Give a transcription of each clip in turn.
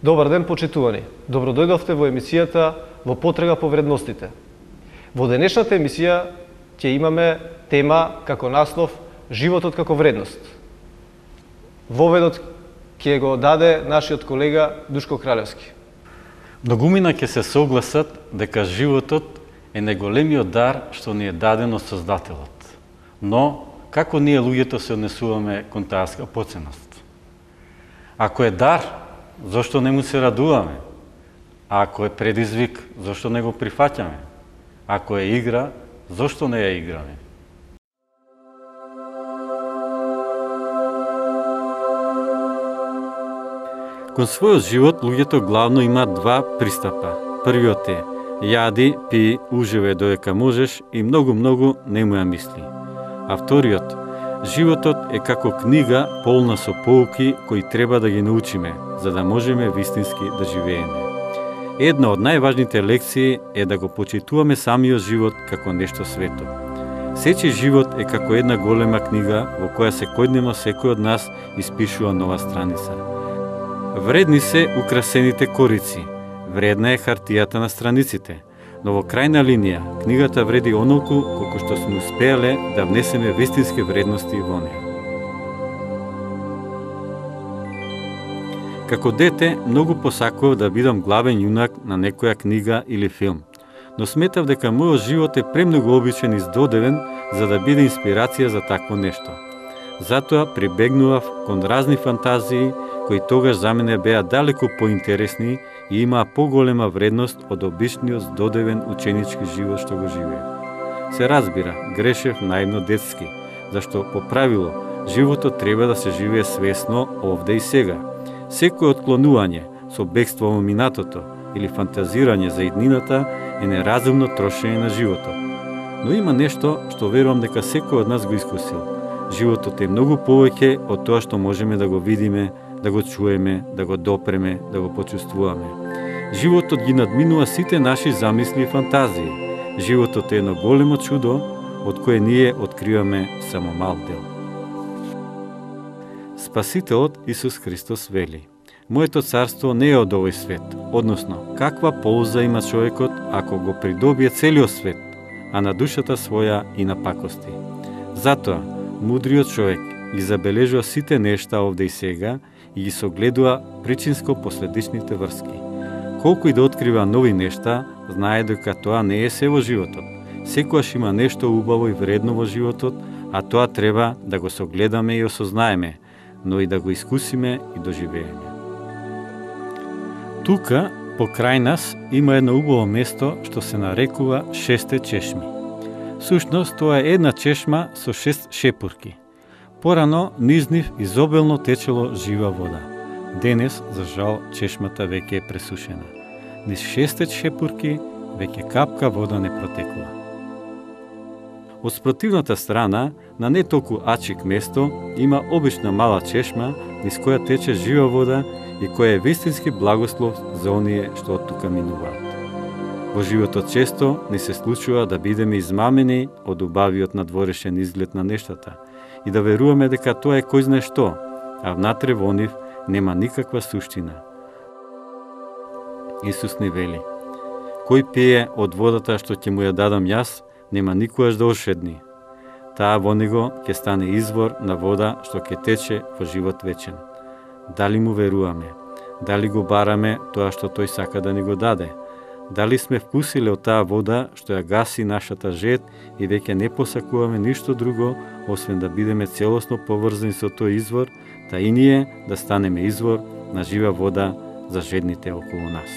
Добар ден, почитувани. Добро дојдовте во емисијата Во потрага по вредностите. Во денешната емисија ќе имаме тема како наслов Животот како вредност. Воведот ќе го даде нашиот колега Душко Кралевски. Многумина ќе се согласат дека животот е најголемиот дар што ни е даден од Создателот. Но, како ние луѓето се однесуваме кон таа скъпоценност? Ако е дар, зошто не му се радуваме? А ако е предизвик, зошто не го прифаќаме? Ако е игра, зошто не ја играме? Кон својот живот, луѓето главно имаат два пристапа. Првиот е јади, пи, уживај додека можеш и многу не му ја мисли. А вториот, животот е како книга полна со поуки кои треба да ги научиме, за да можеме вистински да живееме. Една од најважните лекции е да го почитуваме самиот живот како нешто свето. Сечи живот е како една голема книга во која секојдневно секој од нас испишува нова страница. Вредни се украсените корици, вредна е хартијата на страниците, но во крајна линија книгата вреди онолку колку што сме успеале да внесеме вистински вредности во неја. Како дете, многу посакував да бидам главен јунак на некоја книга или филм, но сметав дека мојот живот е премногу обичен и здодевен за да биде инспирација за такво нешто. Затоа прибегнував кон разни фантазии кои тогаш за мене беа далеку поинтересни и имаа поголема вредност од обичниот здодевен ученички живот што го живеев. Се разбира, грешев наивно детски, зашто по правило животот треба да се живее свесно овде и сега. Секој отклонување со бегство во минатото или фантазирање за иднината е неразумно трошење на животот. Но има нешто што верувам дека секој од нас го искусил. Животот е многу повеќе од тоа што можеме да го видиме, да го чуеме, да го допреме, да го почувствуваме. Животот ги надминува сите наши замисли и фантазии. Животот е едно големо чудо од кое ние откриваме само мал дел. Спасителот Исус Христос вели: Моето царство не е од овој свет, односно, каква полза има човекот ако го придобие целиот свет, а на душата своја и на пакости. Затоа, мудриот човек ги забележува сите нешта овде и сега и ги согледува причинско-последичните врски. Колку и да открива нови нешта, знае дека тоа не е се во животот. Секојаш има нешто убаво и вредно во животот, а тоа треба да го согледаме и осознаеме, но и да го искусиме и доживееме. Тука, покрај нас, има едно убаво место што се нарекува Шесте чешми. Сушност, тоа е една чешма со 6 шепурки. Порано низ нив изобилно течело жива вода. Денес, за жал, чешмата веќе е пресушена. Низ 6 шепурки веќе капка вода не протекува. Од спротивната страна, на не толку ачик место, има обична мала чешма низ која тече жива вода и која е вистински благослов за оние што од тука минуваат. Во животот често ни се случува да бидеме измамени од убавиот надворешен изглед на нештата и да веруваме дека тоа е кој знае што, а внатре во нив нема никаква суштина. Исус ни вели: Кој пие од водата што ќе му ја дадам јас, нема никогаш да ошедни. Таа во него ќе стане извор на вода што ќе тече во живот вечен. Дали му веруваме? Дали го бараме тоа што тој сака да ни го даде? Дали сме вкусиле од таа вода што ја гаси нашата жед и веќе не посакуваме ништо друго, освен да бидеме целосно поврзани со тој извор, та и ние да станеме извор на жива вода за жедните околу нас.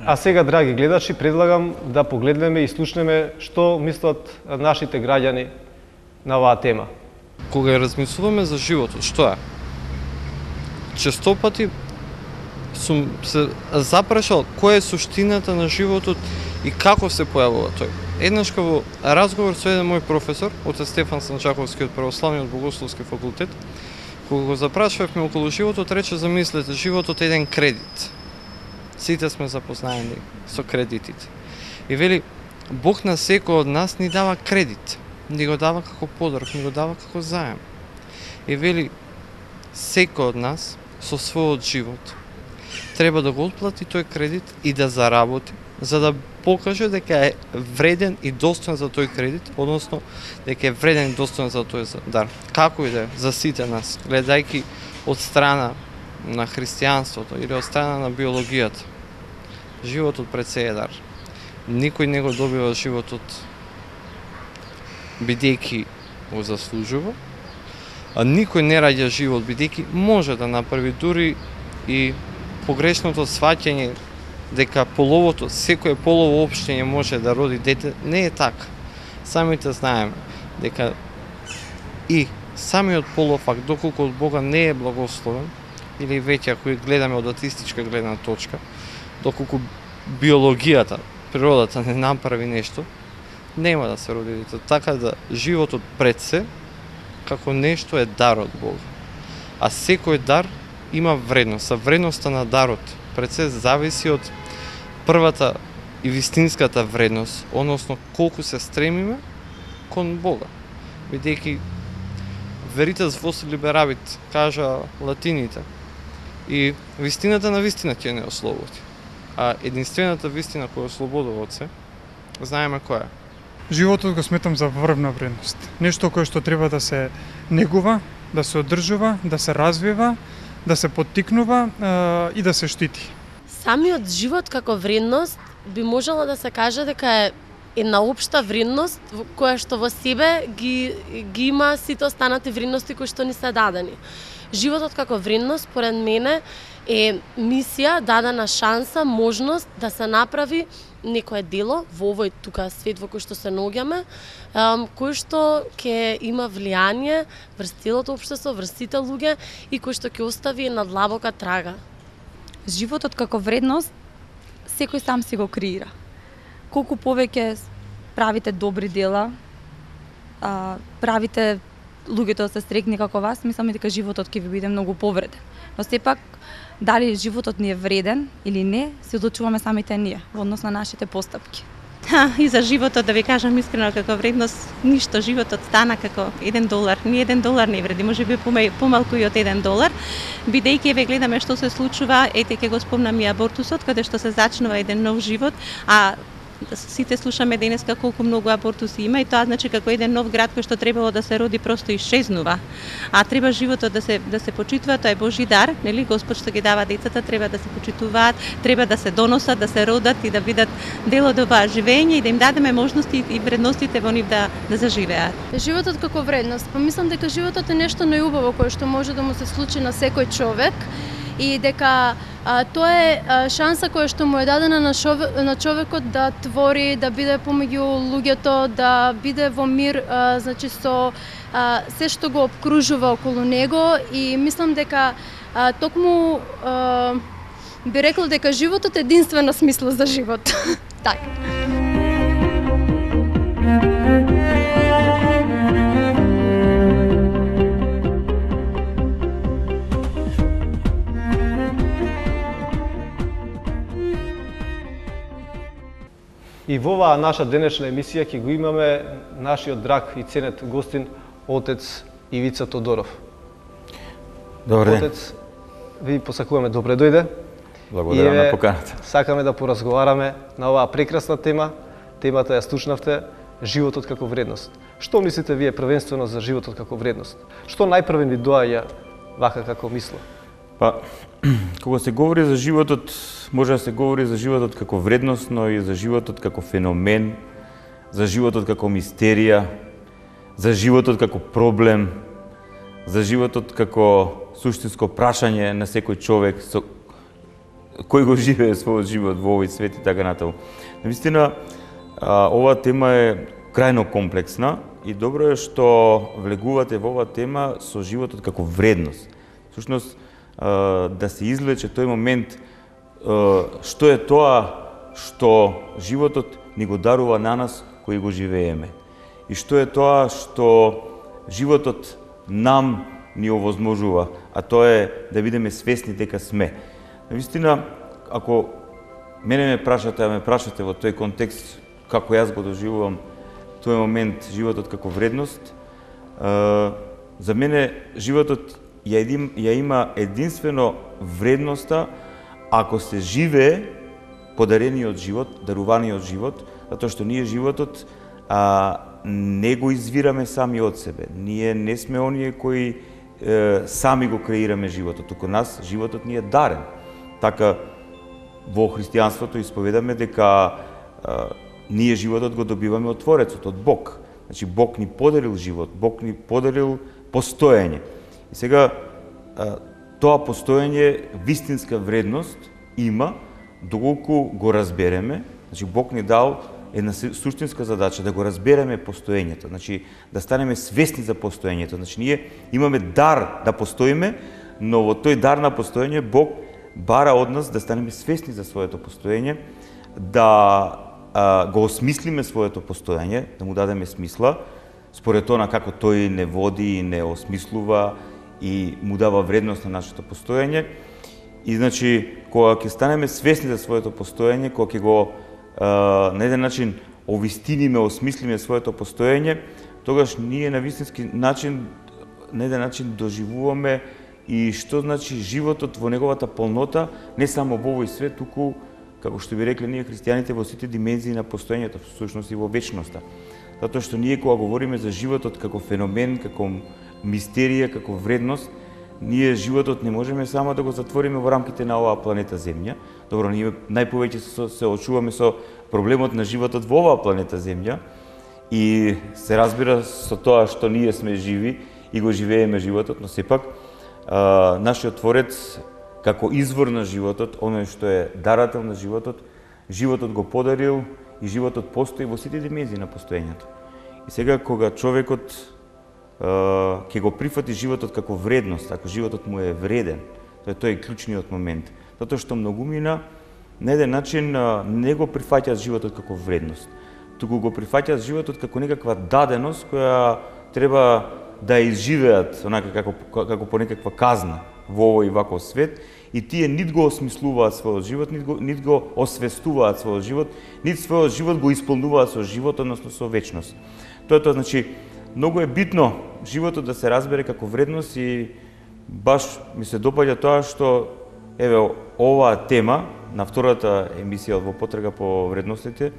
А сега, драги гледачи, предлагам да погледнеме и слушнеме што мислат нашите граѓани на оваа тема. Кога размислуваме за животот, што е? Честопати сум се запрашал која е суштината на животот и како се појавува тој. Еднаш во разговор со еден мој професор, отец Стефан Санчаковски од Православниот Богословски факултет, кога го запрашувавме околу животот, рече замислете, животот е еден кредит. Сите сме запознаени со кредитите. И вели, Бог на секој од нас ни дава кредит. Ни го дава како подарок, ни го дава како заем. И вели, секој од нас со својот живот треба да го отплати тој кредит и да заработи, за да покаже дека е вреден и достоен за тој кредит, односно дека е вреден и достоен за тој дар. Како и да е, за сите нас, гледајќи од страна на христијанството или од страна на биологијата. Животот пред се е дар. Никој не го добива животот бидејќи го заслужува, а никој не раѓа живот бидејќи може да направи, дури и погрешното сваќање дека половото, секое полово општење може да роди дете, не е така. Самите знаеме дека и самиот полов факт, доколку од Бога не е благословен, или веќе ако гледаме од атеистичка гледна точка, доколку биологијата, природата не направи нешто, нема да се роди дете. Така да животот пред се, како нешто е дар од Бога. А секој дар има вредност, а вредноста на дарот пред се зависи од првата и вистинската вредност, односно колку се стремиме кон Бога. Бидејќи veritas vos liberavit, кажа латините, и вистината на вистина ќе не ослободи. А единствената вистина која ослободува од се, знаеме која е. Животот го сметам за врвна вредност. Нешто кое што треба да се негува, да се одржува, да се развива, да се поттикнува и да се штити. Самиот живот како вредност би можело да се каже дека е една општа вредност која што во себе ги има сите останати вредности кои што ни се дадени. Животот како вредност, според мене, е мисија, дадена шанса, можност да се направи некое дело во овој тука свет во кој што се наоѓаме, кој што ќе има влијание врз целото општество, врз сите луѓе и кој што ќе остави една длабока трага. Животот како вредност секој сам си го креира. Колку повеќе правите добри дела, правите луѓето да се стрекни како вас, мислам дека животот ќе ви биде многу повреден. Но сепак, дали животот ни е вреден или не, се одлучуваме самите ние во однос на нашите постапки. И за животот, да ви кажам искрено, како вредност, ништо, животот стана како $1. Ни $1 не вреди, може би помалку и од $1, бидејќи ве гледаме што се случува, ете ќе го спомнам и абортусот, каде што се зачнува еден нов живот, а сите слушаме денеска колку многу абортуси има и тоа значи како еден нов град кој што требало да се роди просто исчезнува. А треба животот да се почитува, тоа е Божи дар, нели? Господ што ги дава децата треба да се почитуваат, треба да се доносат, да се родат и да бидат дел од оваа живење и да им дадеме можности и вредностите во нив да заживеат. Животот како вредност, па мислам дека животот е нешто најубаво кое што може да му се случи на секој човек и дека тоа е шанса која што му е дадена на човекот да твори, да биде помеѓу луѓето, да биде во мир, значи со се што го обкружува околу него и мислам дека токму би рекла дека животот е единствена смисла за живот. Така. И во оваа наша денешна емисија ќе го имаме нашиот драг и ценет гостин, отец Ивица Тодоров. Добар ден. Отец, ви посакуваме добре дојде. Благодарам на поканата. Сакаме да поразговараме на оваа прекрасна тема. Темата ја стучнавте, животот како вредност. Што мислите вие првенствено за животот како вредност? Што најпрвен ви доаѓа вака како мисла? Па, кога се говори за животот, може да се говори за животот како вредност, но и за животот како феномен, за животот како мистерија, за животот како проблем, за животот како суштинско прашање на секој човек кој го живее својот живот во овој свет и така натаму. Навистина, оваа тема е крајно комплексна и добро е што влегувате во оваа тема со животот како вредност. Всушност, да се извлече тој момент што е тоа што животот ни го дарува на нас кои го живееме. И што е тоа што животот нам ни овозможува, а тоа е да бидеме свесни дека сме. Навистина, ако мене ме прашате во тој контекст како јас го доживувам тој момент животот како вредност, за мене животот ја има единствено вредноста ако се живее подарениот живот, даруваниот живот, затоа што ние животот не го извираме сами од себе. Ние не сме оние кои сами го креираме животот, туку нас животот ни е дарен. Така во христијанството исповедаме дека ние животот го добиваме од Творецот, од Бог. Значи Бог ни подарил живот, Бог ни подарил постоење. И сега тоа постоење вистинска вредност има доколку го разбереме. Значи Бог ни дал една суштинска задача да го разбереме постоењето, значи да станеме свесни за постоењето. Значи ние имаме дар да постоиме, но во тој дар на постоење Бог бара од нас да станеме свесни за своето постоење, да го осмислиме своето постоење, да му дадеме смисла, според тоа како тој не води и не осмислува и му дава вредност на нашето постоење. И значи, кога ќе станеме свесни за своето постоење, кога ќе го на еден начин овистиниме, осмислиме своето постоење, тогаш ние на вистински начин, на еден начин доживуваме и што значи животот во неговата полнота, не само во овој свет, туку, како што би рекле ние христијаните, во сите димензии на постоењето, всушност и во вечноста. Затоа што ние кога говориме за животот како феномен, како мистерија, како вредност, ние животот не можеме само да го затвориме во рамките на оваа планета Земја. Добро, ние најповеќе се очуваме со проблемот на животот во оваа планета Земја и се разбира со тоа што ние сме живи и го живееме животот, но сепак нашиот Творец како извор на животот, оној што е дарател на животот, животот го подарил и животот постои во сите димензии на постоењето. И сега кога човекот ќе го прифати животот како вредност, ако животот му е вреден, тоа е клучниот момент. Затоа што многумина на еден начин не го прифаќаат животот како вредност, туку го прифаќаат животот како некаква даденост која треба да изживеат онака како по некаква казна во овој ваков свет, и тие нит го осмислуваат својот живот, нит го освестуваат својот живот, нит својот живот го исполнуваат со живот, односно со вечност. Тоа значи многу е битно животот да се разбере како вредност и баш ми се допаѓа тоа што еве оваа тема на втората емисија во потрага по вредностите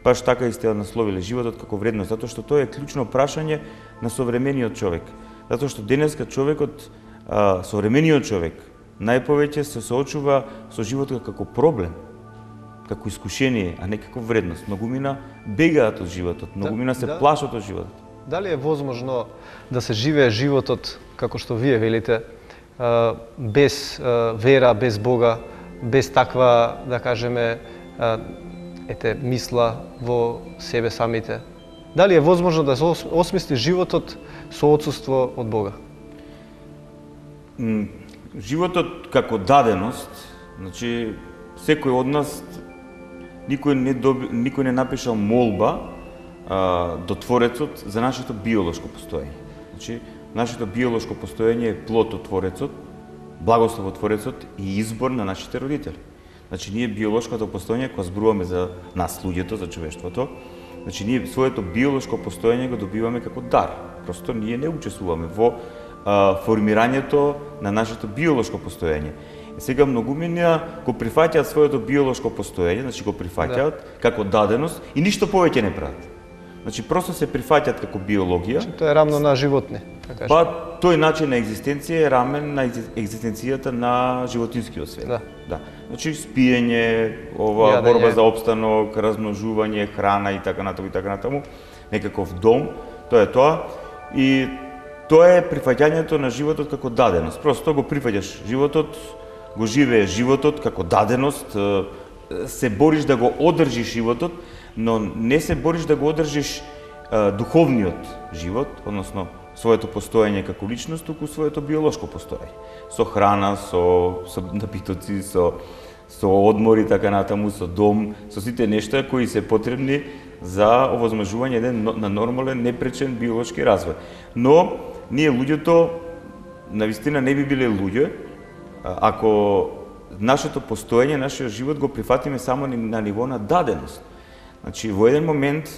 баш така и сте насловиле животот како вредност, затоа што тоа е клучно прашање на современиот човек. Затоа што денеска човекот, современиот човек, најповеќе се соочува со животот како проблем, како искушение, а не како вредност. Многумина бегаат од животот, многумина се плашат од животот. Дали е возможно да се живее животот, како што вие велите, без вера, без Бога, без таква, да кажеме, мисла во себе самите? Дали е возможно да се осмисли животот со отсуство од Бога? Животот како даденост, значи секој од нас, никој не напишал молба до Творецот за нашето биолошко постоење. Значи, нашето биолошко постоење е плод од Творецот, благослов од Творецот и избор на нашите родители. Значи, ние биолошкото постоење, кога зборуваме за нас, луѓето, за човештвото, значи, ние своето биолошко постоење го добиваме како дар. Просто ние не учествуваме во формирањето на нашето биолошко постоење. И сега многумина го прифаќаат своето биолошко постоење, значи го прифаќаат како даденост и ништо повеќе не прават. Значи просто се прифаќаат како биологија. Значи, тоа е рамно на животни, така па тој начин на екзистенција е рамен на екзистенцијата на животинскиот свет. Да. Значи спиење, борба за опстанок, размножување, храна и така натаму, некаков дом, тоа е тоа. И тоа е прифаќањето на животот како даденост. Просто го прифаќаш животот, го живееш животот како даденост, се бориш да го одржиш животот, но не се бориш да го одржиш духовниот живот, односно своето постоење како личност, туку своето биолошко постоење. Со храна, со напитоци, со со одмори, така натаму, со дом, со сите нешта кои се потребни за овозможување еден на нормален, непречен биолошки развој. Но ние луѓето навистина не би биле луѓе ако нашето постоење, нашиот живот го прифатиме само на ниво на даденост. Значи, во еден момент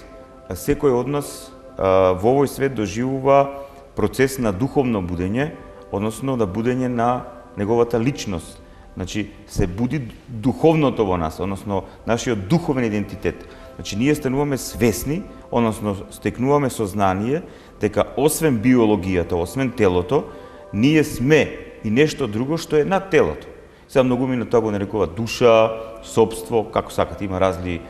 секој од нас во овој свет доживува процес на духовно будење, односно на будење на неговата личност. Значи, се буди духовното во нас, односно нашиот духовен идентитет. Значи, ние стануваме свесни, односно стекнуваме сознание дека освен биологијата, освен телото, ние сме и нешто друго што е над телото. Сега многу на тоа го нарекува душа, собство, како сакате, има разли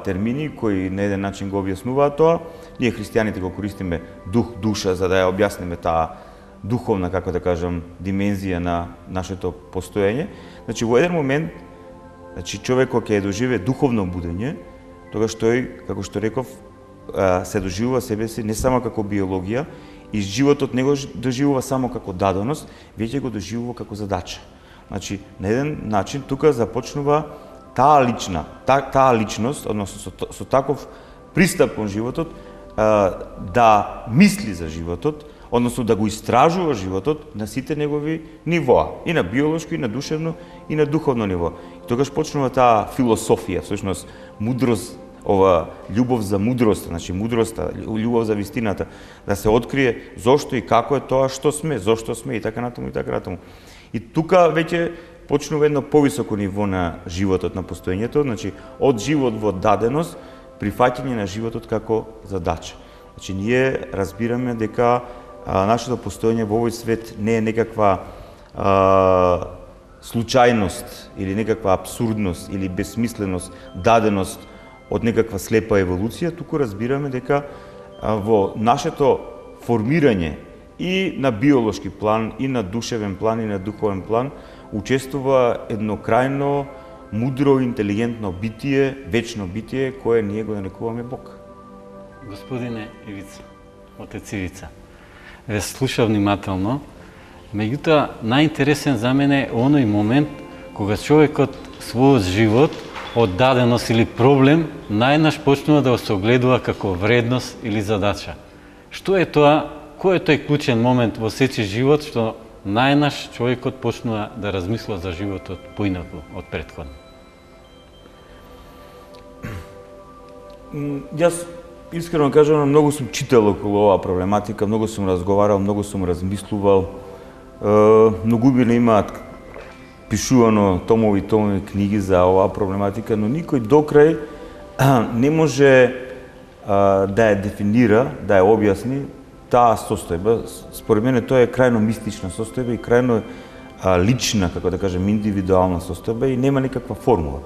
термини кои на еден начин го објаснуваат тоа. Ние христијаните го користиме дух, душа, за да ја објасниме таа духовна, како да кажам, димензија на нашето постоење. Значи, во еден момент, човек кој ќе доживее духовно будење, тогаш тој, како што реков, се доживува себе си не само како биологија, и животот не го доживува само како даденост, веќе го доживува како задача. Значи, на еден начин, тука започнува таа личност, односно со таков пристап кон животот, да мисли за животот, односно да го истражува животот на сите негови нивоа, и на биолошко, и на душевно, и на духовно ниво. И тогаш почнува таа философија, всушност мудрост, ова љубов за мудрост, значи мудроста, љубов за вистината, да се открие зошто и како е тоа што сме, зошто сме и така натаму и така натаму. И тука веќе почнува едно повисоко ниво на животот, на постоењето, значи од живот во даденост, прифаќање на животот како задача. Значи ние разбираме дека нашето постоење во овој свет не е некаква случајност или некаква абсурдност или безсмисленост, даденост од некаква слепа еволуција, туку разбираме дека во нашето формирање и на биолошки план, и на душевен план, и на духовен план, учествува едно крајно мудро, интелигентно битие, вечно битие, кое ние го нарекуваме Бог. Господине Ивица, отец Ивица, ве слуша внимателно, меѓутоа најинтересен за мене е оној момент кога човекот својот живот од даденост или проблем најнаш почнува да се огледува како вредност или задача. Што е тоа? Кој е тој клучен момент во сечи живот што најнаш човекот почнува да размислува за животот поинаку од претходно? Јас искрено кажам, многу сум читал околу оваа проблематика, многу сум разговарал, многу сум размислувал. Многу би имаат пишувано томови книги за оваа проблематика, но никој докрај не може да ја дефинира, да ја објасни таа состојба. Според мене тоа е крајно мистична состојба и крајно лична, како да кажем, индивидуална состојба и нема никаква формула.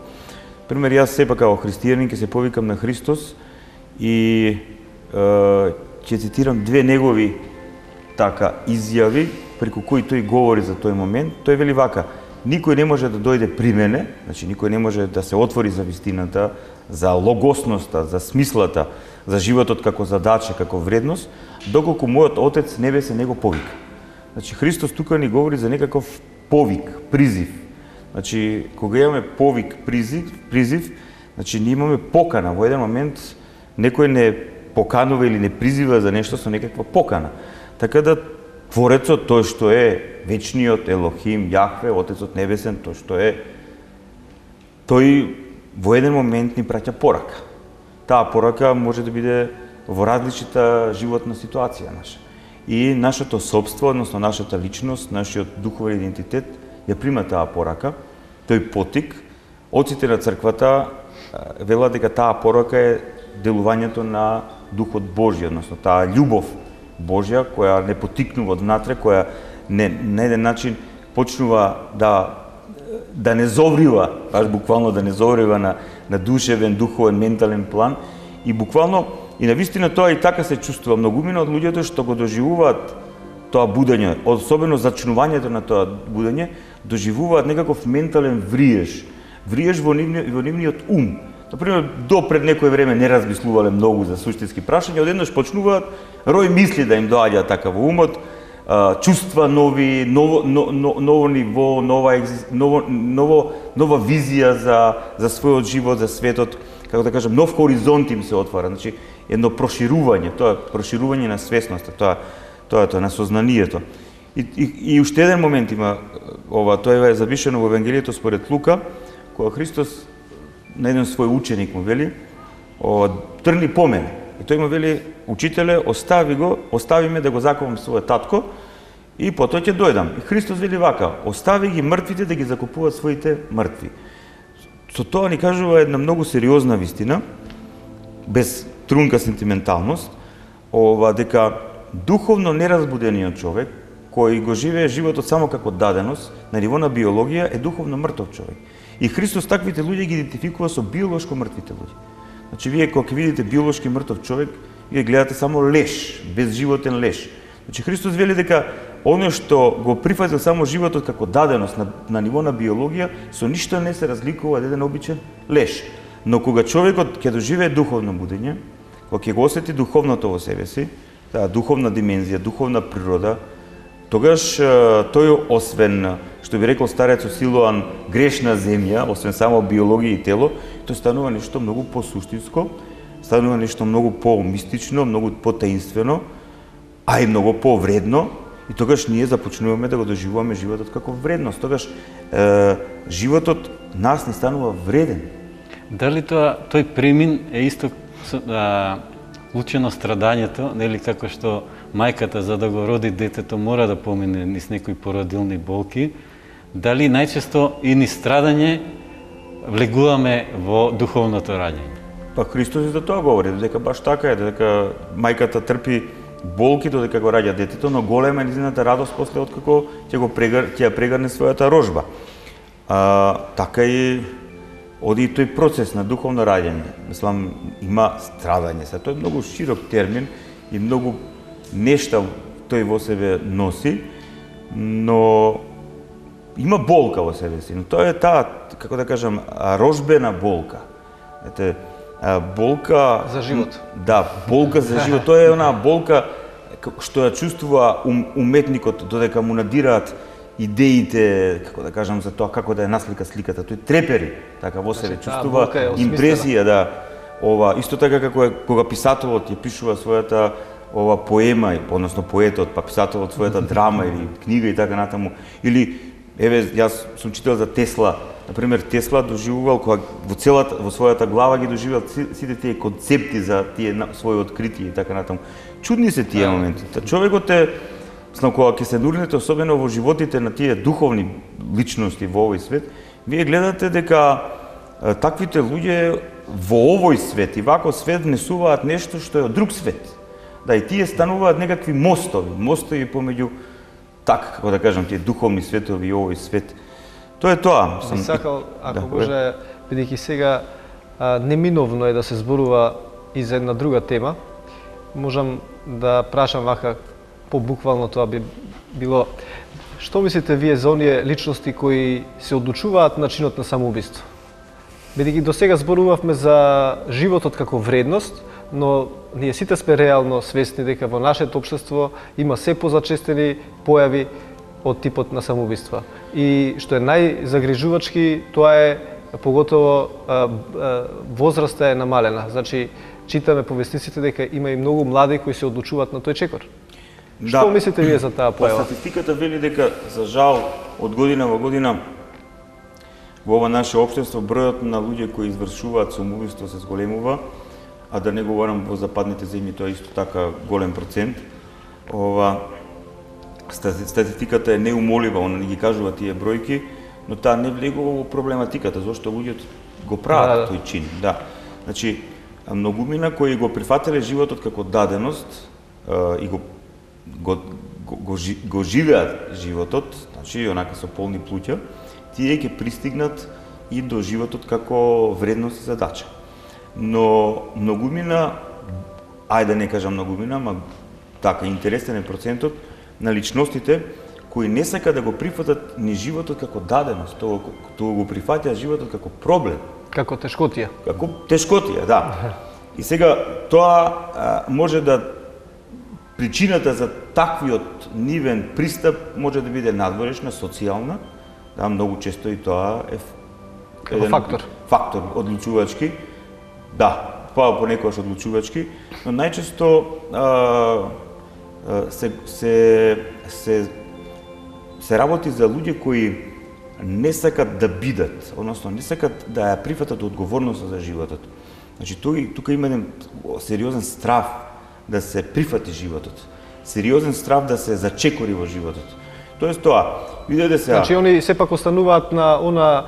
Пример, јас сепак како христијанин ќе се повикам на Христос и ќе цитирам две негови така изјави преку кои тој говори за тој момент. Тој вели вака: никој не може да дојде при мене, значи никој не може да се отвори за вистината, за логосноста, за смислата, за животот како задача, како вредност, доколку мојот Отец небесен не го повика. Значи Христос тука ни говори за некаков повик, призив. Значи кога имаме повик, призив, значи ние имаме покана. Во еден момент некој не поканува или не призива за нешто со некаква покана. Така да Творецот, тој што е вечниот Елохим, Јахве, Отецот небесен, тој што е, тој во еден момент ни праќа порака. Таа порака може да биде во различита животна ситуација наша. И нашето собство, односно нашата личност, нашиот духовен идентитет ја прима таа порака, тој потик. Отците на црквата велат дека таа порака е делувањето на Духот Божји, односно таа љубов Божја која не потикнува однатре, која на еден начин почнува да не зоврива, баш буквално да не зоврива на душевен, духовен, ментален план и буквално и навистина тоа и така се чувствува многумина од луѓето што го доживуваат тоа будење, особено зачнувањето на тоа будење, доживуваат некаков ментален вриеж во нивниот ум. Например, до пред некој време не размислувале многу за суштински прашања, одеднаш почнуваат рој мисли да им доаѓаат така во умот, чувства нови, ново ниво, нова визија за својот живот, за светот, како да кажам, нов хоризонт им се отвара. Значи, едно проширување, тоа проширување на свесноста, тоа на сознанието. И уште еден момент има ова, тоа е запишено во Евангелието според Лука, кога Христос на еден свој ученик му вели, тргни по мене. И тој му вели, учителе, остави ме да го закупам својот татко и потоа ќе дојдам. И Христос вели вака, остави ги мртвите да ги закупуваат своите мртви. Со тоа ни кажува една многу сериозна вистина, без трунка сентименталност, дека духовно неразбудениот човек, кој го живее животот само како даденост, на ниво на биологија, е духовно мртов човек. И Христос таквите луѓе ги идентификува со биолошко мртвите луѓе. Значи, вие кога ќе видите биолошки мртов човек, вие гледате само леш, безживотен леш. Значи, Христос вели дека оно што го прифатил само животот како даденост на ниво на биологија, со ништо не се разликува од еден обичен леш. Но кога човекот ќе доживее духовно будење, кога ќе го осети духовното во себе си, таа духовна димензија, духовна природа, тогаш тој, освен, што би рекол старецот Силоан, грешна земја, освен само биологија и тело, тој станува нешто многу посуштинско, станува нешто многу по-мистично, многу по-таинствено, а и многу по-вредно, и тогаш ние започнуваме да го доживуваме животот како вредност. Тогаш животот нас не станува вреден. Дали тој премин е исто учено страдањето, нели, како што мајката за да го роди детето мора да помине низ некои породилни болки, дали најчесто и низ страдање влегуваме во духовното раѓање? Па Христос и за тоа говори, дека баш така е, дека мајката трпи болки додека го раѓа детето, но голема е низината радост после откако ќе ја прегарне својата рожба. Така и оди и тој процес на духовно раѓање. Мислам, има страдање. Тоа е многу широк термин и многу нешта тој во себе носи, но има болка во себе си. Но тоа е таа, како да кажам, рожбена болка. Ете, болка за живот. Да, болка за живот. Тоа е онаа болка што ја чувствува уметникот додека му надираат идеите, како да кажам, за тоа како да ја наслика сликата. Тој трепери така во себе, чувствува импресија, да. Исто така како кога писателот ја пишува својата поема, односно поетот, па писателот својата драма или книга и така натаму. Или еве, јас сум читал за Тесла. Например, Тесла доживувал кога во својата глава ги доживел сите тие концепти за тие своји откритија и така натаму. Чудни се тие моменти. Човекот е, кога ќе се нурнете особено во животите на тие духовни личности во овој свет, вие гледате дека таквите луѓе во овој свет и ваков свет внесуваат нешто што е од друг свет. Да, и тие стануваат некакви мостови помеѓу, така, како да кажам, тие духовни светови и овој свет. Тоа е тоа. Би сакал, ако може, бидејќи сега неминовно е да се зборува и за една друга тема, можам да прашам вака, по-буквално тоа би било, што мислите вие за оние личности кои се одлучуваат на чинот на самоубиство? Бидејќи до сега зборувавме за животот како вредност, но ние сите сме реално свесни дека во нашето општество има се позачестени појави од типот на самоубиства. И што е најзагрижувачки, тоа е поготово возраста е намалена. Значи, читаме по вестниците дека има и многу млади кои се одлучуваат на тој чекор. Да. Што мислите вие за таа појава? Статистиката вели дека, за жал, од година во година во ова наше општество бројот на луѓе кои извршуваат самоубиство се зголемува, а да не говорам во западните земји, тоа е исто така голем процент. Статистиката е неумолива, она не ги кажува тие бројки, но таа не влегува во проблематиката, зашто луѓето го прават тој чин. Да. Значи, многумина кои го прифатиле животот како даденост и го живеат животот, значи онака со полни плуќа, тие ќе пристигнат и до животот како вредност и задача. Но многумина, ајде да не кажам многумина, ама така интересен е процентот на личностите кои не сака да го прифатат ни животот како даденост, тоа го прифатија животот како проблем. Како тешкотија. Како тешкотија, да. И сега тоа може да причината за таквиот нивен пристап може да биде надворешна, социјална, да, многу често и тоа е Како фактор одлучувачки, да, понекогаш одлучувачки, но најчесто се работи за луѓе кои не сакат да бидат, односно не сакат да ја прифатат одговорноста за животот. Значи, тука има еден сериозен страв да се прифати животот, сериозен страв да се зачекори во животот. Тоест тоа, видете сега. Значи, они сепак остануваат на она,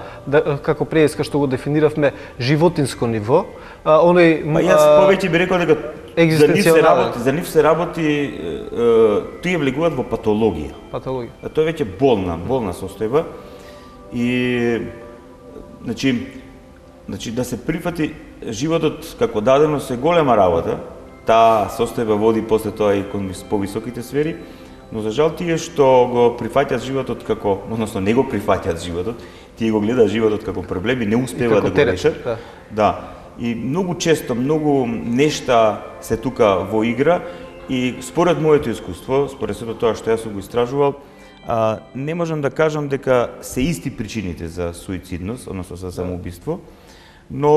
како преска што го дефиниравме, животинско ниво. Јас повеќе би рекол дека за нив се работи, тие влегуваат во патологија. Тоа е веќе болна состојба. И значи да се прифати животот како даденост е голема работа. Таа состојба води после тоа и кон повисоките сфери, но за жал тие што го прифаќаат животот како, односно не го прифаќаат животот, тие го гледаат животот како проблем и не успева да го решат. Да. И многу често, многу нешта се тука во игра и според моето искуство, според сето тоа што јас сум го истражувал, не можам да кажам дека се исти причините за суицидност, односно за самоубиство, но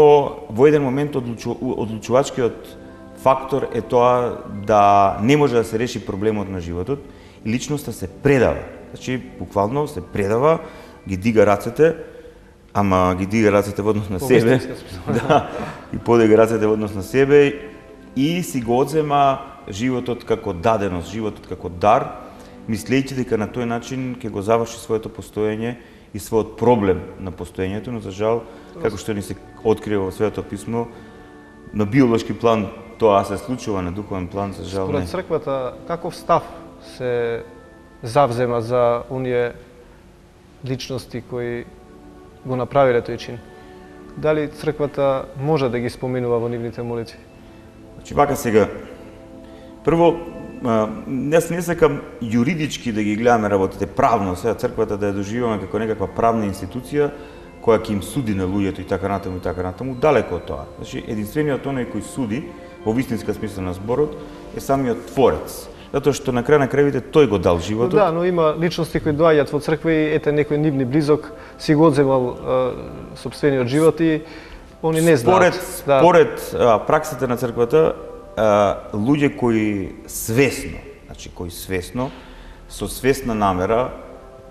во еден момент одлучувачкиот фактор е тоа да не може да се реши проблемот на животот и личноста се предава. Значи, буквално се предава, ги дига рацете, ама ги дига рацете во однос на себе. Да, и подига рацете во однос на себе и си го одзема животот како даденост, животот како дар, мислејќи дека на тој начин ќе го заврши своето постоење и својот проблем на постоењето, но за жал, како што ни се открива во Светото писмо, на биолошки план тоа се случува, на духовен план за жал не. Според црквата, каков став се завзема за оние личности кои го направиле тој чин? Дали црквата може да ги споменува во нивните молитви? Значи, вака сега, прво, јас не сакам юридички да ги гледаме работите правно, сега црквата да ја доживаме како некаква правна институција која ќе им суди на луѓето и така натаму, далеко од тоа. Значи, единствениот оној кој суди, во вистинска смисла на зборот, е самиот Творец. Затоа што на крај на крајвите тој го дал животот. Да, но има личности кои доаѓаат во црква и ете некој нивни близок си го одземал сопствениот живот и они не знаат. Според праксата на црквата, луѓе кои свесно, со свесна намера,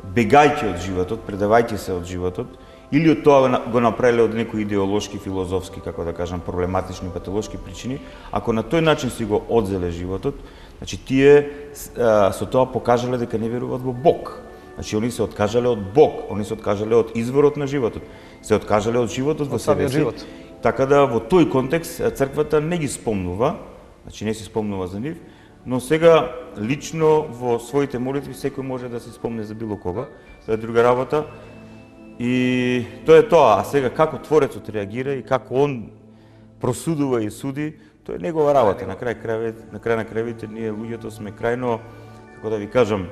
бегајќи од животот, предавајќи се од животот, или од тоа го направиле од некои идеолошки, филозофски, како да кажам, проблематични, патолошки причини, ако на тој начин си го одзеле животот, значи тие со тоа покажале дека не веруваат во Бог. Значи они се откажале од Бог, они се откажале од изворот на животот, се откажале од животот во себе си. Така да во тој контекст црквата не ги спомнува, значи не си спомнува за нив, но сега лично во своите молитви секој може да се спомне за било кога, тоа е друга работа. И тоа е тоа, а сега како Творецот реагира и како он просудува и суди, тоа е негова работа. На крај на крајвите ние луѓето сме крајно, како да ви кажам,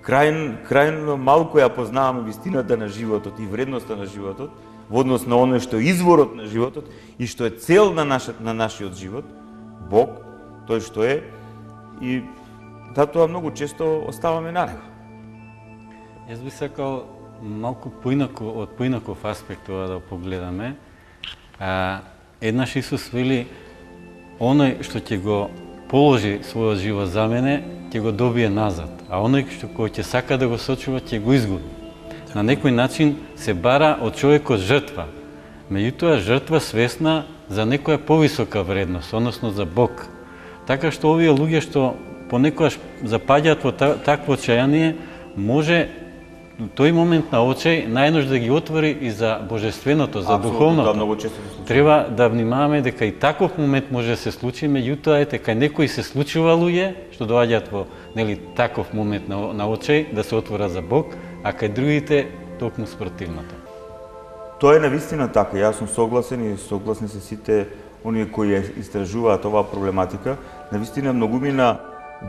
крајно малку ја познаваме вистината на животот и вредноста на животот во однос на оно што е изворот на животот и што е цел на нашиот живот, Бог, тој што е, и затоа многу често оставаме на него. Јас би сакал малку од поинаков аспект ова да погледаме. Еднаш Исус вели, оној што ќе го положи својот живот за мене, ќе го добие назад, а оној кој ќе сака да го сочува, ќе го изгуби. На некој начин се бара од човекот жртва. Меѓутоа жртва свесна за некоја повисока вредност, односно за Бог. Така што овие луѓе што понекогаш запаѓаат во такво отчаяние, може тој момент на очај најнож да ги отвори и за божественото, за духовното. Треба да внимаваме дека и таков момент може да се случи, меѓутоа ете кај некои се случува луѓе што доаѓаат во таков момент на очај да се отворат за Бог, а кај другите токму спротивното. Тоа е навистина така, јас сум согласен и согласни се сите оние кои истражуваат оваа проблематика. Навистина многумина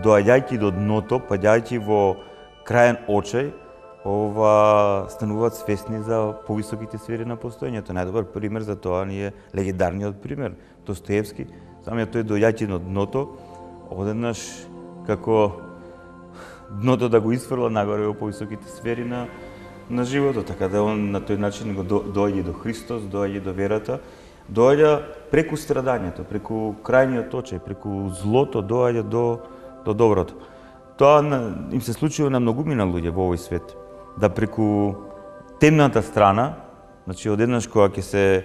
доаѓајќи до дното, паѓајќи во крајен очај, стануваат свесни за повисоките сфери на постоењето. Најдобар пример за тоа ни е легендарниот пример Достоевски. Самиот тој доаѓајќи до дното, одеднаш како дното да го изфрла нагоре во повисоките сфери на животот, така да он на тој начин го доаѓа до Христос, доаѓа до верата, доаѓа преку страдањето, преку крајниот очај, преку злото, доаѓа до доброто. Тоа им се случува на многумина луѓе во овој свет, да преку темната страна, значи одеднаш кога ќе се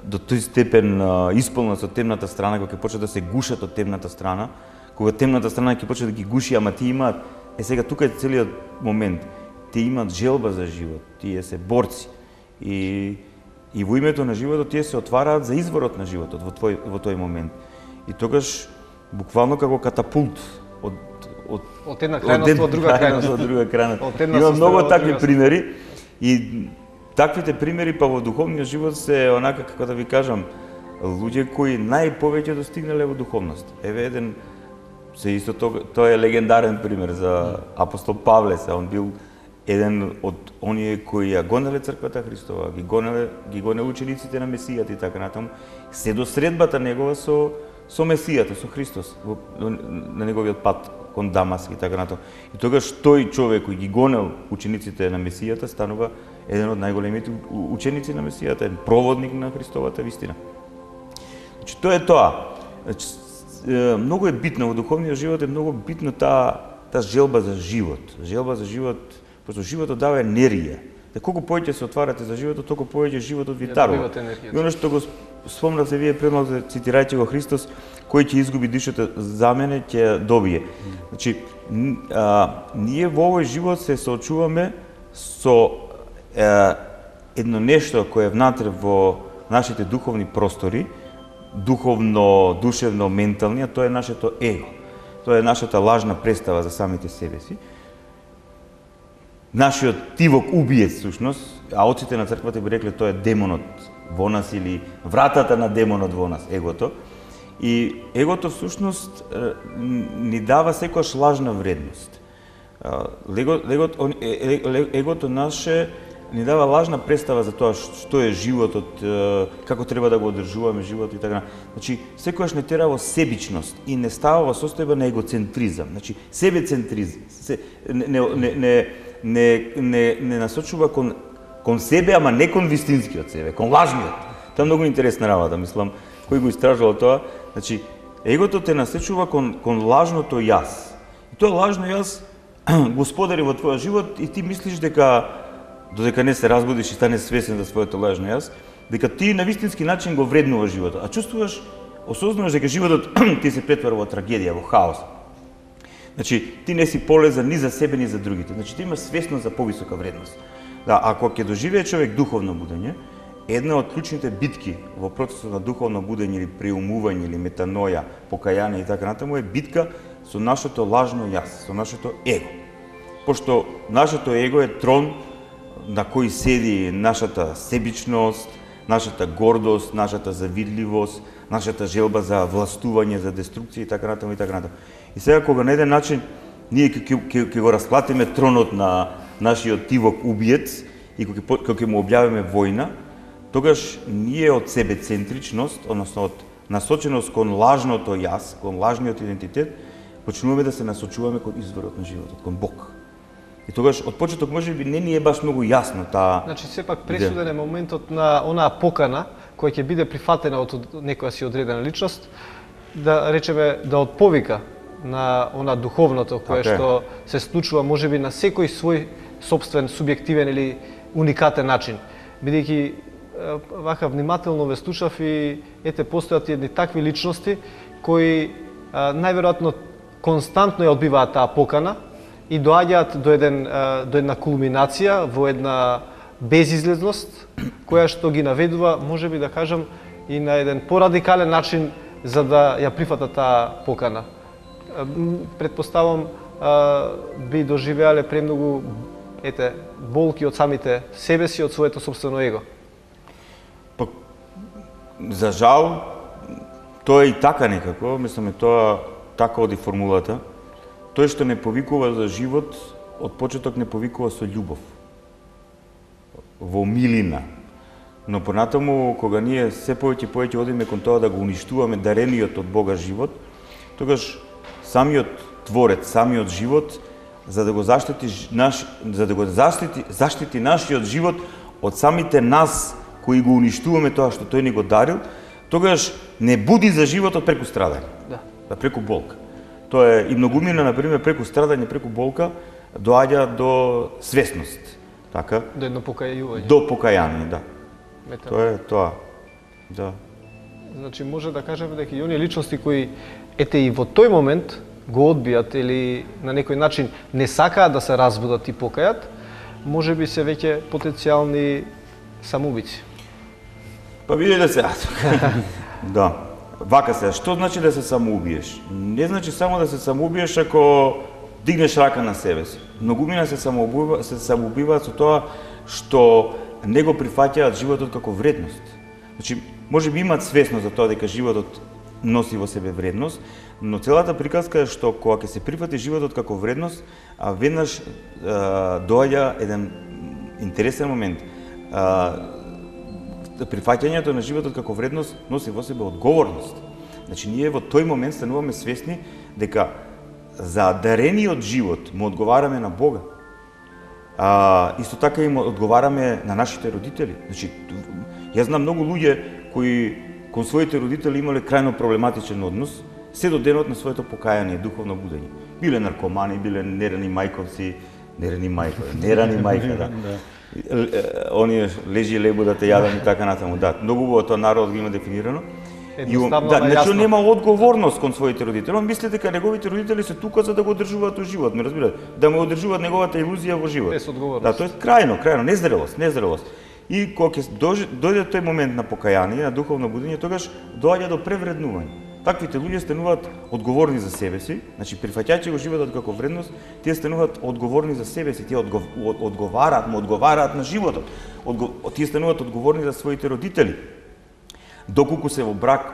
до тој степен исполнат со темната страна, кога ќе почне да се гушат од темната страна, кога темната страна ќе почне да ги гуши, ама тие имаат, сега тука е целиот момент, тие имаат желба за живот, тие се борци и во името на животот тие се отвараат за изворот на животот во тој момент. И тогаш буквално како катапулт од една крајност во друга крајност. Има многу такви примери и таквите примери па во духовниот живот се онака, како да ви кажам, луѓе кои најповеќе достигнале во духовност. Еве еден, се исто тоа е легендарен пример за апостол Павле, он бил еден од оние кои ја гонеле црквата Христова, ги гонеле учениците на Месијата и така натаму, се до средбата негова со Месијата, со Христос, на неговиот пат кон Дамаск и така натаму. И тогаш тој човек кој ги гонел учениците на Месијата станува еден од најголемите ученици на Месијата, еден проводник на Христовата вистина. Значи, тоа е тоа. Значи, многу е битно во духовниот живот, е многу битно таа желба за живот. Желба за живот, пошто животот дава енергија. Да колку повеќе се отварате за животот, толку повеќе животот ви дарува. И оно што го спомнавте вие предмалку, цитирајќи го Христос, кој ќе изгуби душата за мене, ќе добие. Значи, ние во овој живот се соочуваме со едно нешто кое е внатре во нашите духовни простори, духовно, душевно, ментални, а тоа е нашето его. Тоа е нашата лажна представа за самите себе си. Нашиот тивок убиец, всушност, а отците на црквата би рекле тоа е демонот во нас или вратата на демонот во нас, егото. И егото всушност ни дава секојаш лажна вредност. Егото наше ни дава лажна представа за тоа што е животот, како треба да го одржуваме животот и така. Значи, секојаш не тера во себичност и не става во состојба на егоцентризам. Значи, себецентризам. Не насочува кон себе, ама не кон вистинскиот себе, кон лажниот. Тоа е многу интересна работа, мислам, кој го истражувал тоа. Значи, егото те насочува кон лажното јас. И тоа лажно јас го сподари во твојот живот и ти мислиш додека не се разбудиш и станеш свесен за своето лажно јас, дека ти на вистински начин го вреднуваш животот, а чувствуваш, осознаваш дека животот ти се претвара во трагедија, во хаос. Значи, ти не си полезан ни за себе, ни за другите. Значи, ти имаш свесност за повисока вредност. Да, ако ќе доживее човек духовно будење, една од клучните битки во процесот на духовно будење или преумување или метаноја, покајање и така натаму е битка со нашето лажно јас, со нашето его. Пошто нашето его е трон на кој седи нашата себичност, нашата гордост, нашата завидливост, нашата желба за властување, за деструкција и така натаму и така натаму. И сега кога на еден начин ние ќе го расплатиме тронот на нашиот тивок убиец и кога ќе му објавиме војна, тогаш ние од себецентричност, односно од насоченост кон лажното јас, кон лажниот идентитет, почнуваме да се насочуваме кон изворот на животот, кон Бог. И тогаш од почеток можеби не ни е баш многу јасно таа. Значи сепак пресуден е моментот на онаа покана која ќе биде прифатена од некоја си одредена личност, да речеме да отповика на она духовното кое што се случува можеби на секој свој сопствен, субјективен или уникатен начин. Бидејќи вака внимателно ве слушав и ете постојат едни такви личности кои најверојатно константно ја одбиваат таа покана и доаѓаат до една кулминација, во една безизлезност, која што ги наведува, можеби да кажам, и на еден порадикален начин за да ја прифатат таа покана. Предпоставам, би доживеале премногу болки од самите себе си, од своето собствено его. Па, за жал, тоа е и така некако, мислам, тоа така оди формулата. Тој што не повикува за живот, од почеток не повикува со љубов, во милина. Но понатаму, кога ние се повеќе одиме кон тоа да го уништуваме дарениот од Бога живот, тогаш самиот Творец, самиот живот, за да го заштити нашиот живот од самите нас кои го уништуваме тоа што тој ни го дарил, тогаш не буди за животот преку страдање, да преку болка. Тоа е и многумина, например, преку страдање, преку болка доаѓа до свесност, така? До едно покајување. До покаяние, да. Тоа е тоа. Да. Значи може да кажеме дека и оние личности кои ете и во тој момент го одбијат или на некој начин не сакаат да се разбудат и покајат, може би се веќе потенцијални самоубици. Па видите се, да. Вака се, што значи да се самоубиеш? Не значи само да се самоубиеш ако дигнеш рака на себе си. Многумина се самоубиваат со тоа што не го прифаќаат животот како вредност. Значи, може би имаат свесност за тоа дека животот носи во себе вредност, но целата приказка е што кога ќе се прифати животот како вредност, веднаш доаѓа еден интересен момент. Прифаќањето на животот како вредност носи во себе одговорност. Значи, ние во тој момент стануваме свесни дека за дарениот живот му одговараме на Бога. Исто така им одговараме на нашите родители. Значи, јас знам многу луѓе кои кон своите родители имале крајно проблематичен однос, се до денот на своето покаяние, духовно будење. Биле наркомани, биле нерани мајковци, нерани мајка, да. Оние лежи лебо да те јадам и така натаму. Да, многу убаво тоа народ го има дефинирано. Значи нема одговорност кон своите родители. Он мисли дека неговите родители се тука за да го одржуваат во живот, ме разбирате? Да му одржуваат неговата илузија во живот. Без одговорност. Да, тоа е крајно, незрелост. И кога ќе дојде тој момент на покаяние, на духовно будење, тогаш доаѓа до превреднување. Таквите луѓе стануваат одговорни за себе си, значи прифаќајќи го животот како вредност, тие стануваат одговорни за себе си, тие одговараат на животот. Тие стануваат одговорни за своите родители. Доколку се во брак,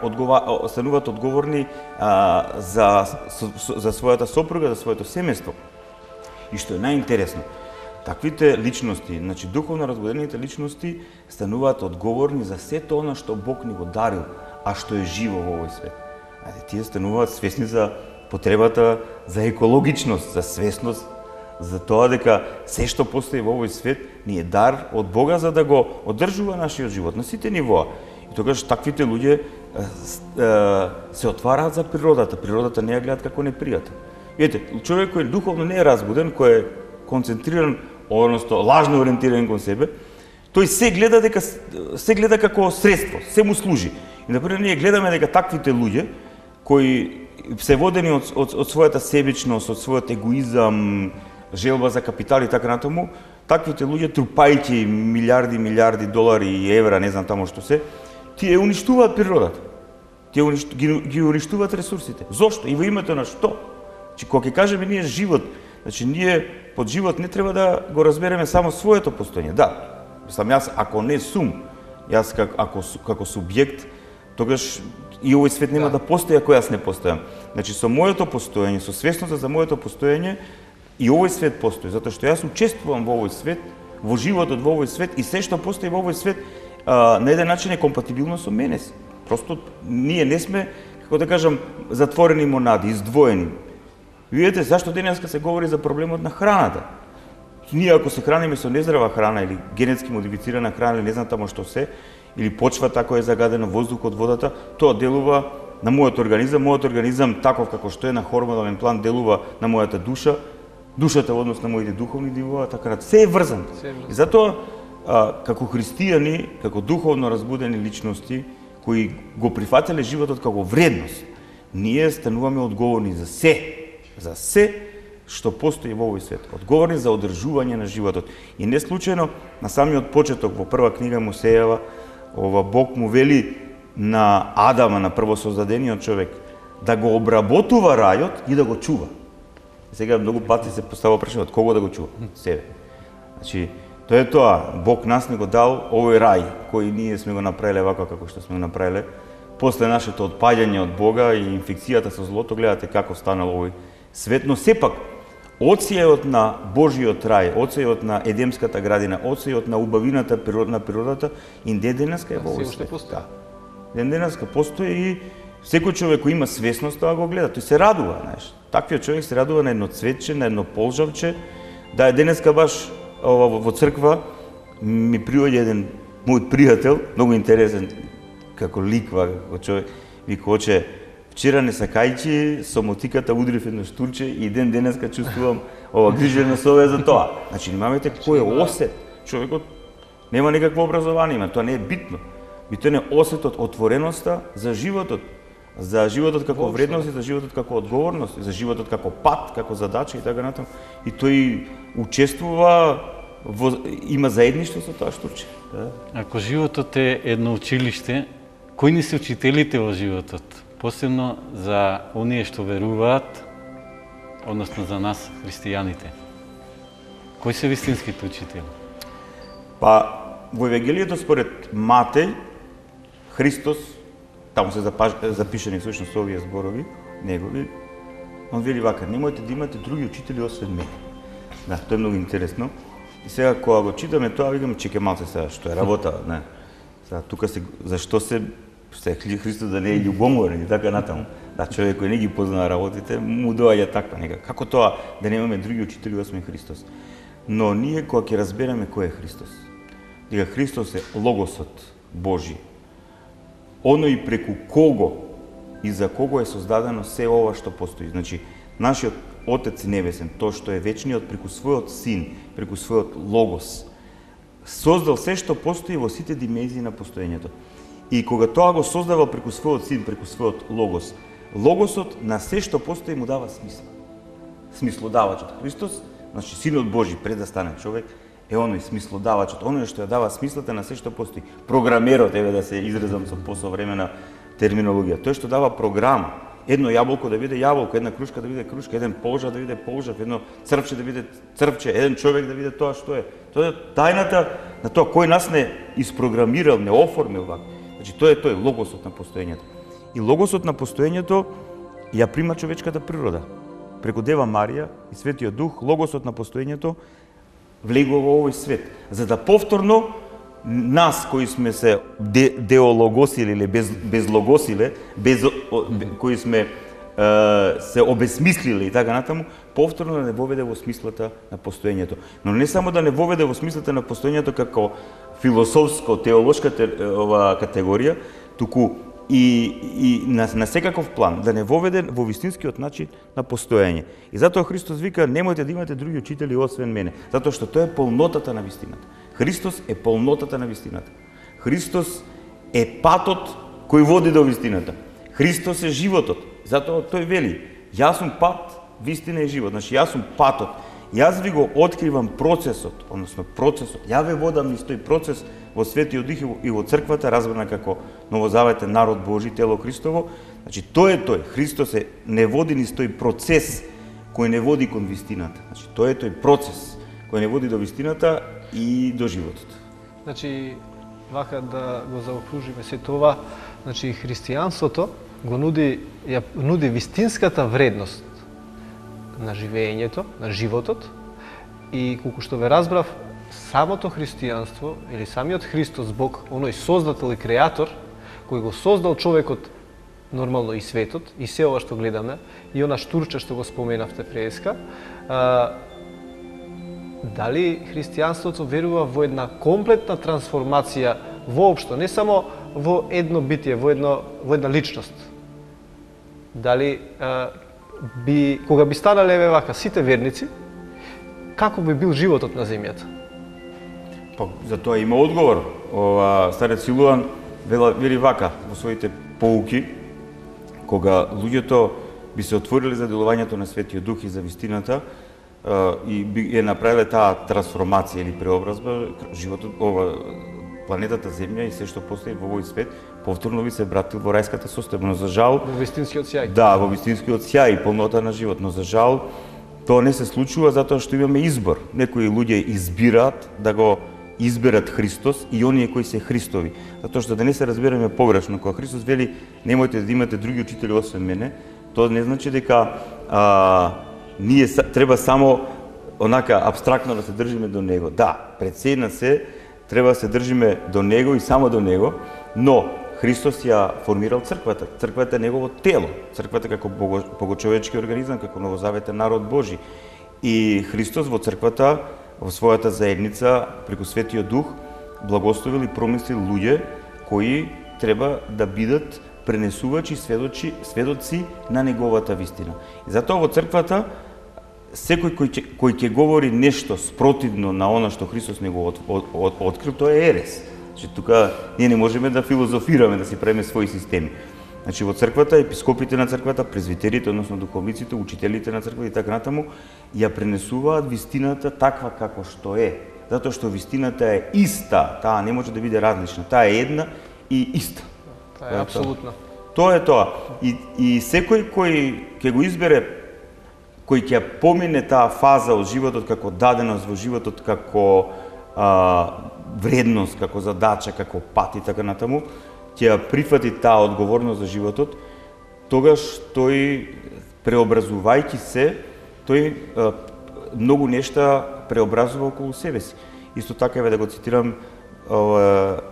стануваат одговорни за својата сопруга, за своето семејство. И што е најинтересно, таквите личности, значи духовно разбудените личности, стануваат одговорни за сето она што Бог ни го дарил, а што е живо во овој свет. Тие стануваат свесни за потребата за екологичност, за свесност, за тоа дека се што постои во овој свет ни е дар од Бога за да го одржува нашиот живот на сите нивоа. И тогаш таквите луѓе се отвараат за природата. Природата не ја гледаат како непријател. Видите, човек кој духовно не е разбуден, кој е концентриран, односно лажно ориентиран кон себе, тој се гледа како средство, се му служи. И например ние гледаме дека таквите луѓе кои се водени од својата себичност, од својот егоизам, желба за капитал и така натаму, таквите луѓе трупајќи милиарди долари и евра, не знам таму што се, тие уништуваат природата. Тие ги уништуваат ресурсите. Зошто? И во името на што? Значи, кога ќе кажеме ние живот, значи ние под живот не треба да го разбереме само своето постоење. Да, јас ако не сум, јас како субјект, тогаш и овој свет нема да постои ако јас не постојам. Значи со моето постоење, со свесноста за моето постоење, и овој свет постои, затоа што јас учествувам во овој свет, во животот во овој свет и се што постои во овој свет на еден начин е компатибилно со мене. Просто ние не сме, како да кажам, затворени монади, издвоени. Видете зашто денеска се говори за проблемот на храната. Ние ако се храниме со нездрава храна или генетски модифицирана храна или не знам тамо што се, или почвата ако е загадено, воздухот, водата, тоа делува на мојот организам таков како што е на хормонален план делува на мојата душа, душата во однос на моите духовни нивоа, така да се е врзано. И затоа како христијани, како духовно разбудени личности кои го прифатиле животот како вредност, ние стануваме одговорни за се што постои во овој свет, одговорни за одржување на животот. И не случајно на самиот почеток во прва книга Мосејава, Бог му вели на Адама, на првосоздадениот човек, да го обработува рајот и да го чува. Сега многу пати се поставува прашање кого да го чува? Себе. Значи, тоа е тоа, Бог нас не го дал овој рај кој ние сме го направиле вака како што сме го направиле. После нашето отпаѓање од Бога и инфекцијата со злото, гледате како станал овој свет, но сепак оцејот на Божиот рај, оцејот на Едемската градина, оцејот на убавината на природата и ден денеска е во овој свет. Ден денеска постои и Секој човек кој има свесност тоа го гледа, тој се радува, знаеш. Таквиот човек се радува на едно цветче, на едно полжавче. Да, денеска баш во црква ми приоѓа еден мој пријател, многу интересен како ликва, како човек, вика, оче, вчера не сакајќи, со мотиката удрив едно штурче и денеска чувствувам грижена совест за тоа. Значи, немаме кој е осет. Човекот нема никакво образование, тоа не е битно. Битен е осетот, отвореноста за животот како вредност и за животот како одговорност, за животот како пат, како задача и така натаму. И тој учествува, има заедништво со тоа штурче. Да. Ако животот е едно училиште, кои не се учителите во животот? Посебно за оние што веруваат, односно за нас, христијаните. Кои се вистинските учители? Па, во Евангелието според Матеј, Христос, таму се запишани всушност овие зборови, негови, он вели вака, немојте да имате други учители освен мене. Да, тоа е многу интересно. И сега, кога го читаме тоа, викам, чеке малце сега, што е работа, не. Сега, тука се, зашто се Христос да не е љубоморен и така натаму. Да, човек кој не ги познава работите, му доаѓа таква нека. Како тоа да немаме други учители освен Христос? Но ние кога ќе разбереме кој е Христос, дека Христос е Логосот Божи, оној преку кого и за кого е создадено се ова што постои. Значи, нашиот Отец Небесен, тој што е вечниот преку својот Син, преку својот Логос, создал се што постои во сите димензии на постоењето. И кога тоа го создавал преку својот Син, преку својот Логос, Логосот на се што постои му дава смисла. Смислодавачот Христос, значи Синот Божи пред да стане човек, е оној смислодавачот, оној што ја дава смислата на се што постои. Програмерот, еве да се изразам со посовремена терминологија, тој што дава програма. Едно јаболко да биде јаболко, една крушка да биде крушка, еден полжав да биде полжав, едно црвче да биде црвче, еден човек да биде тоа што е. Тоа е тајната на тоа кој нас не испрограмирал, не оформил вака. Значи тоа е тој логосот на постоењето. И логосот на постоењето ја прима човечката природа. Преку Дева Марија и Светиот Дух, логосот на постоењето влегува во овој свет, за да повторно нас кои сме се деологосиле или безлогосиле, кои сме се обесмислиле и така натаму, повторно да не воведе во смислата на постоењето. Но не само да не воведе во смислата на постоењето како философско, теолошка категорија, туку и на секаков план, да не воведе во вистинскиот начин на постоење. И затоа Христос вика, немојте да имате други учители освен мене, затоа што тоа е полнотата на вистината. Христос е полнотата на вистината. Христос е патот кој води до вистината. Христос е животот. Затоа тој вели, јас сум пат, вистина и живот. Значи, јас сум патот. Јас ви го откривам процесот, односно процесот. Ја ве водам низ тој процес во Светиот Дух и во црквата, разбрана како новозаветен народ Божи, тело Христово. Значи, тој е тој. Христос не води низ тој процес кој не води кон вистината. Значи, тој е тој процес кој не води до вистината и до животот. Значи, вака да го заокружиме се това, значи христијанството го нуди вистинската вредност на живењето, на животот, и колку што ве разбрав, самото христијанство или самиот Христос Бог, оној создател и креатор кој го создал човекот, нормално и светот, и се ова што гледаме, и она штурче што го споменавте преска, дали христијанството верува во една комплетна трансформација воопшто, не само во едно битие, во една личност. Дали кога би станале вака сите верници, како би бил животот на земјата? Па, за тоа има одговор. Старец Силуан вели вака во своите поуки, кога луѓето би се отворили за делувањето на Светиот Дух и за вистината, и би направиле таа трансформација или преобразба, животот, планетата Земја и се што постои во овој свет, повторно би се вратил во рајската состојба, но за жал... Во вистинскиот сјај. Да, во вистинскиот сјај, полнота на живот, но за жал тоа не се случува затоа што имаме избор. Некои луѓе избираат да го изберат Христос и оние кои се Христови. Затоа што да не се разбереме погрешно, кога Христос вели немојте да имате други учители освен мене, тоа не значи дека ние треба само онака абстрактно да се држиме до Него. Да, пред се на се треба да се држиме до Него и само до Него, но Христос ја формирал црквата. Црквата е негово тело. Црквата како богочовечки организам, како новозаветен народ Божи. И Христос во црквата, во својата заедница, преку Светиот Дух, благословил и промислил луѓе кои треба да бидат пренесувачи, сведоци на неговата вистина. И затоа во црквата секој кој ќе говори нешто спротивно на она што Христос не го открил, тоа е ерес. Значи тука ние не можеме да филозофираме, да си правиме своји системи. Значи во црквата епископите на црквата, презвитерите, односно духовниците, учителите на црквата и така натаму ја пренесуваат вистината таква како што е. Затоа што вистината е иста, таа не може да биде различна, таа е една и иста. Таа е апсолутно. Тоа е тоа. И секој кој ќе го избере, кој ќе помине таа фаза од животот како даденост во животот, како вредност, како задача, како пат и така натаму, ќе ја прифати таа одговорност за животот, тогаш тој, преобразувајќи се, тој многу нешта преобразува околу себе си. Исто така да го цитирам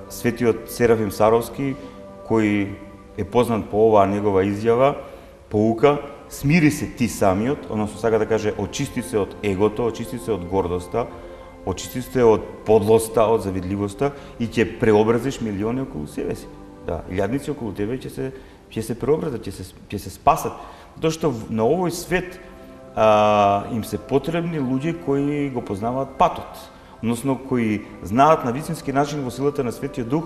светиот Серафим Саровски, кој е познат по оваа негова изјава, поука: смири се ти самиот, односно сака да каже очисти се од егото, очисти се од гордоста, очисти се од подлоста, од завидливоста и ќе преобразиш милиони околу себе си. Да, илјадници околу тебе ќе се преобразат, ќе се спасат. Затоа што на овој свет им се потребни луѓе кои го познаваат патот, односно кои знаат на вистински начин во силата на Светиот Дух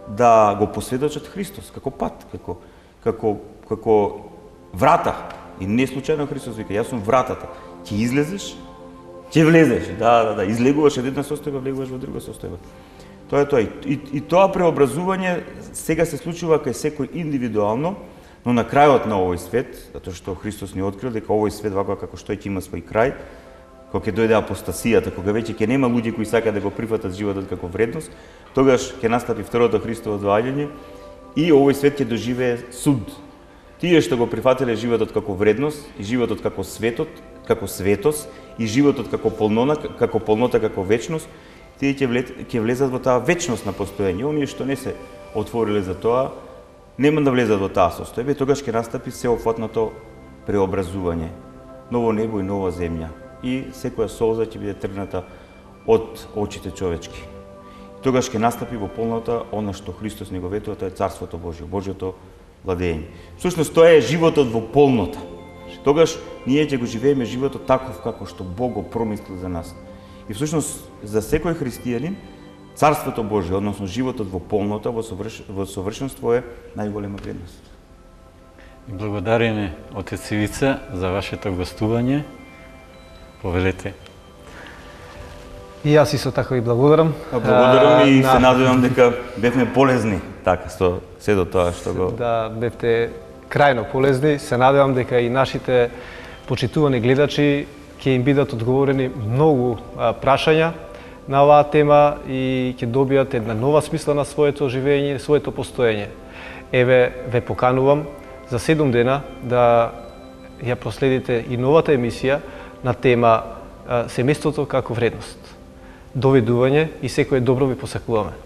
да го посведочат Христос како пат, како врата. И не случајно Христос вика: јас сум вратата. Ќе излезеш, ќе влезеш. Да, излегуваш од една состојба, влегуваш во друга состојба. Тоа е тоа. И тоа преобразување сега се случува кај секој индивидуално, но на крајот на овој свет, затоа што Христос ни открил дека овој свет вака како што ќе има свој крај, кога ќе дојде апостасијата, кога веќе ќе нема луѓе кои сакаат да го прифатат животот како вредност, тогаш ќе настапи второто Христово доаѓање и овој свет ќе доживее суд. Тие што го прифатиле животот како вредност и животот како светост и животот како полнота, како вечност, тие ќе влезат во таа вечност на постоење. Оние што не се отвориле за тоа, нема да влезат во таа состојба и тогаш ќе настапи сеопфатното преобразување. Ново небо и нова земја. И секоја солза ќе биде тргната од очите човечки. Тогаш ќе настапи во полнота она што Христос ни го ветува, тоа е Царството Божјо, Божјото владење. Всушност тоа е животот во полнота. Тогаш ние ќе го живееме животот таков како што Бог го промислил за нас. И всушност за секој христијанин Царството Божје, односно животот во полнота, во совршенство е најголема вредност. Благодариме Отец Ивица за вашето гостување. Повелете. И јас исто така ви благодарам. Благодарам и се надевам дека бевме полезни, така, се до тоа што го... Да, бевте крајно полезни. Се надевам дека и нашите почитувани гледачи ќе им бидат одговорени многу прашања на оваа тема и ќе добијат една нова смисла на своето живење, своето постоење. Еве, ве поканувам за 7 дена да ја проследите и новата емисија на тема семејството како вредност. Довидување и секое добро ви посакуваме.